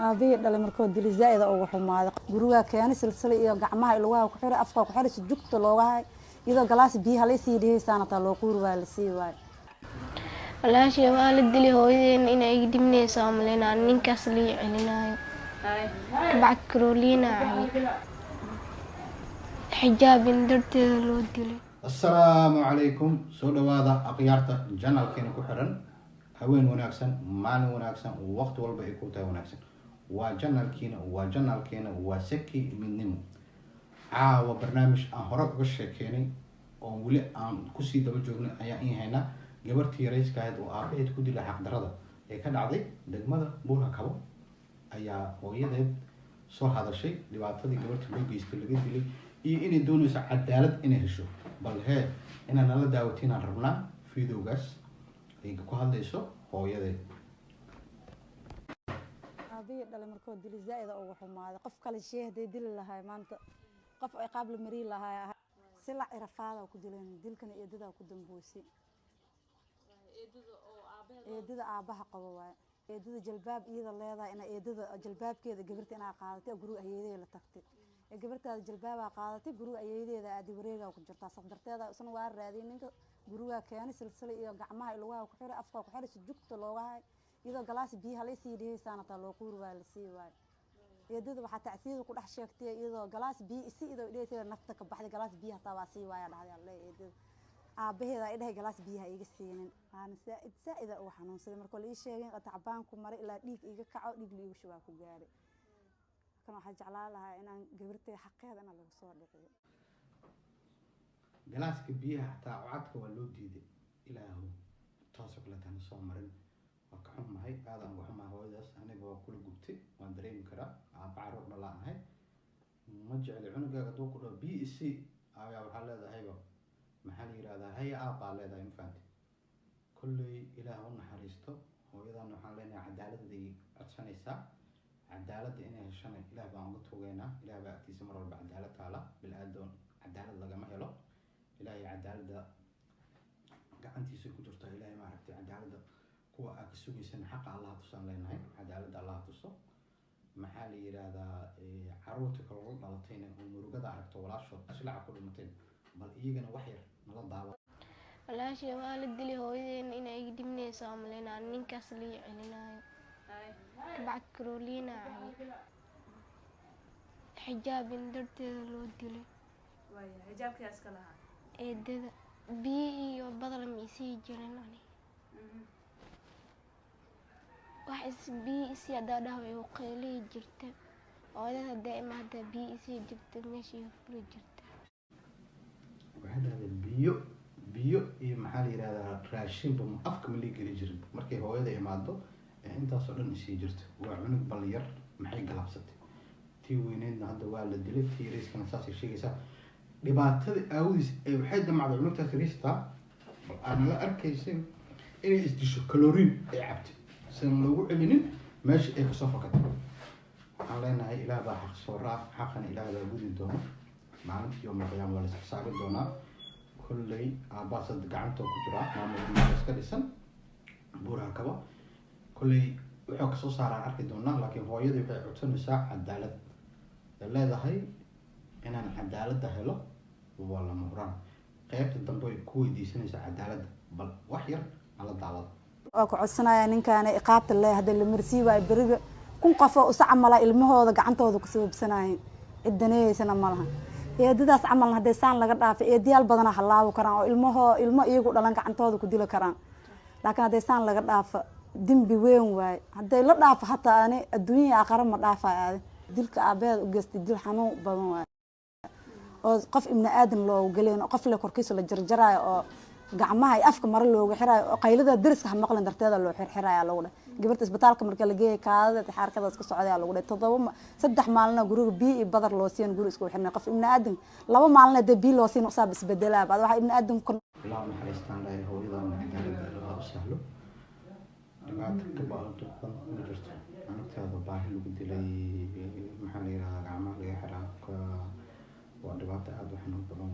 aabihii dhalay markoo dili zaa'id ugu xumaaday guriga keenay silsila iyo gacmaha ilwaha ku xiray afka ku xiray si jugta looga hay iyadoo galaas biyo hal isii dhihiisana taa loo quur waa la sii waay walaashii waa la dilay hooyadeen inay dhimnayso amaleena ninkaas la celinayo bacad karoliina xijaabin darteeda loo dilay. Assalaamu calaykum soo dhawaada akhyaarta channelkeena ku xiran haween wanaagsan maalin wanaagsan waqti walba ay ku tahay wanaagsan waa channelkeena waa Seki Midnimo caawa barnaamij aan hore uga sheekeynay oo wali aan ku sii daba joognay ayaa in hayna gabartii rayska ahayd oo aabaheed ku dilay xaq darada ee ka dhacday degmada Buurha Kabo ayaa hooyadeed soo hadashay dhibaatadii gabartii loo geystay laga dilay iyo inay doonayso cadaalad inay hesho bal inaan la daawatiin aan rabnaa videogaas ay ku hadlayso hooyadeed. aabihii dhalay markoo dili zaa'id ugu xumaaday qof kale sheehday dili lahay maanta qof ay qaab la marii lahay silac irafaada ku dileen dilkan eedada ku damboysay eedada aabaha qabo waay eedada jalbaab iyada leedahay in eedada jalbaabkeeda gabarta inaa qaadatay guriga ayeedeeda la tagtay ee gabartaada jalbaaba qaadatay guriga ayeedeeda aadi wareega ku jirtaa safarteeda isna waa raadiyay ninka guriga keenay silsila iyo gacmaha ilwaha ku xiray afka ku xiray si jugta looga hay iyadoo galaas biyo hal isii dhihiisana taa loo quur waa la sii waay eedada waxa tacsiid ku dhex sheegtay iyadoo galaas biyo isii idoo dhihiisay nafta ka baxday galaas biyo hataa waa sii waaya dhahday alle eedada aabaheeda ay dhahay galaas biyaha iga siinin aan saa'id oo xanuunsaday markoo la ii sheegay tacbaan ku maray ilaa dhiig iga kaco dhiig liigu shubaa ku gaaray kan waxa jeclaan lahaa inaan gabartay xaqeedana lagu soo dhiciyo galaaska biyaha taa codka waa loo diiday ilaahu taasoo kale tan soo marin waa ka xumahay aadan wax ma hooyadaas aniga waa kula gubtay waan dareemi karaa aabbaaro dhalaanahay ma jecli cunugaaga doo ku dhaw BC ayaa waxa leedahayba maxaa la yiraahdaa hay aabba leedahay ma fahanti kullay ilaahu naxariisto hooyadan waxaan leenahay cadaaladii codsanaysaa cadaalada inay heshana ilaah baan uga toogeynaa ilaah baa agtiisa mar walba cadaalad taala bil aadoon cadaalad lagama helo ilaahay cadaalada gacantiisa ku jirta ilaahay ma aragtay cadaalada kuwa aad ka sugaysan xaqa Allah tusan leenahay cadaalada Allah tuso maxaa la yiraahdaa caruurta kale oo dhalatayna oo murugada aragto walaashood islaaca ku dhimatay bal iyagana wax yar nala daawo walaashii waa la dilay hooyadeen inay dhimnayso amaleena ninkaas la celinayo bacad karoliina xijaabin darteeda loo dilay xijaabkaas ka lahaa eedada biyo iyo badal ma isii jirin ani wax biyo isii hadaa dhaaway oo qeylii jirta hooyada daa'ima hadaa biyo isii jirta meeshii furi jirta waxaa dhahday biyo iyo maxaa la yiraahdaa raashinba afka ma liigeli jirin markay hooyada imaado intaas oo dhan isii jirto waa cunug bal yar maxay galabsatay tii weyneedna hadda waa la dilay tii rayskana saas ay sheegaysaa dhibaatada aawadiis ee waxay damacday cunugtaas raysta bal aan la arkaysin inay isdisho kaloriin ay cabtay san loogu celinin meesha ay kasoo fakatay waxaan leenahay ilaah baa xaq soo raac xaqana ilaah baa gudi doona maalinta yawm alqiyaama waa la isxisaabi doonaa kullay aabbaas hadda gacanta ku jiraa maamulka iska dhisan Buurha Kabo kullay wuxuu kasoo saaraa arki doonaa laakiin hooyadii waxay codsanaysaa cadaalad ay leedahay inaan cadaalada helo waa lama huraan qaybta dambe ay ku weydiisanaysaa cadaalada bal wax yar ala daawada oo ku codsanaya ninkaan iqaabta leeyahay la marsii waa bariga kun qof oo camala ilmahooda gacantooda ku sababsanayeen cidaneysana malaha eedadaas camal haday saan laga dhaafay eediyaal badan halaaw karaan oo ilmo iyagu dhalan gacantooda ku dilo karaan laakiin haday saan laga dhaafo dimbi weyn waay haday la dhaafo hataa ani adduunyo aakhira ma dhaafay dilka aabeed u geystay dil xanuun badan waay oo qof ibn aadan loo galeen qof la korkiisa la jarjaraayo oo gacmaha ay afka mar looga xiraayo oo qaylada dariska maqlan darteeda loo xirxiraaya lagu dhahay gabarta isbitaalka marka la geeyay kaadada xaarkada iska socday lagu dhahay 3 maalin guriga biyo iyo badar loo siin guriga isku xirnay qof ibn aadan 2 maalin de biyo loo siin oo saab isbedelaa baad waxa ibn aadan ku ilaa naxariistaan leh hooyada cadaalada loo sahlo dhibaato ka baahdo ma jirto anagtaada baahi lagu dilay maxaa la yiraahdaa gacmaha laga xiraa waa dhibaato aad u xanuun badan